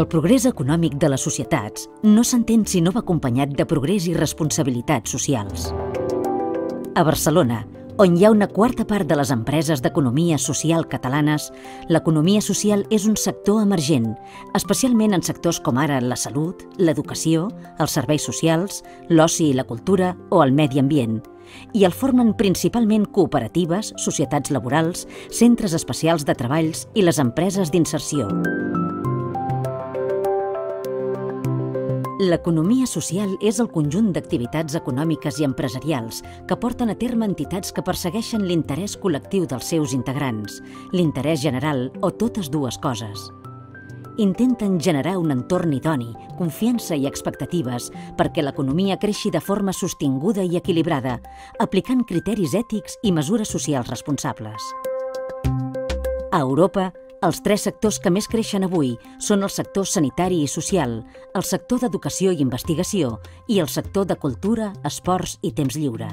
El progrés econòmic de les societats no s'entén si no va acompanyat de progrés i responsabilitats socials. A Barcelona, on hi ha una quarta part de les empreses d'economia social catalanes, l'economia social és un sector emergent, especialment en sectors com ara la salut, l'educació, els serveis socials, l'oci i la cultura o el medi ambient, i el formen principalment cooperatives, societats laborals, centres especials de treballs i les empreses d'inserció. L'economia social és el conjunt d'activitats econòmiques i empresarials que porten a terme entitats que persegueixen l'interès col·lectiu dels seus integrants, l'interès general o totes dues coses. Intenten generar un entorn idoni, confiança i expectatives perquè l'economia creixi de forma sostinguda i equilibrada, aplicant criteris ètics i mesures socials responsables. A Europa, els tres sectors que més creixen avui són el sector sanitari i social, el sector d'educació i investigació i el sector de cultura, esports i temps lliure.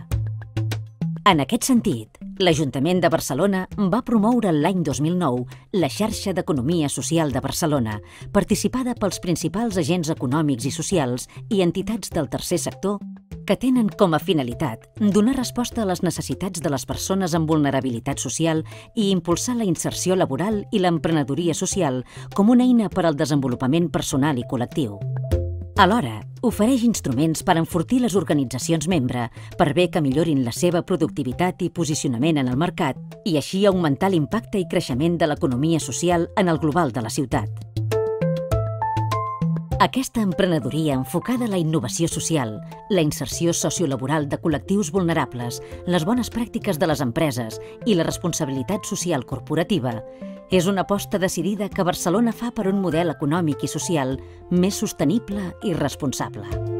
En aquest sentit, l'Ajuntament de Barcelona va promoure l'any 2009 la Xarxa d'Economia Social de Barcelona, participada pels principals agents econòmics i socials i entitats del tercer sector que tenen com a finalitat donar resposta a les necessitats de les persones amb vulnerabilitat social i impulsar la inserció laboral i l'emprenedoria social com una eina per al desenvolupament personal i col·lectiu. Alhora, ofereix instruments per enfortir les organitzacions membre per bé que millorin la seva productivitat i posicionament en el mercat i així augmentar l'impacte i creixement de l'economia social en el global de la ciutat. Aquesta emprenedoria enfocada a la innovació social, la inserció sociolaboral de col·lectius vulnerables, les bones pràctiques de les empreses i la responsabilitat social corporativa és una aposta decidida que Barcelona fa per un model econòmic i social més sostenible i responsable.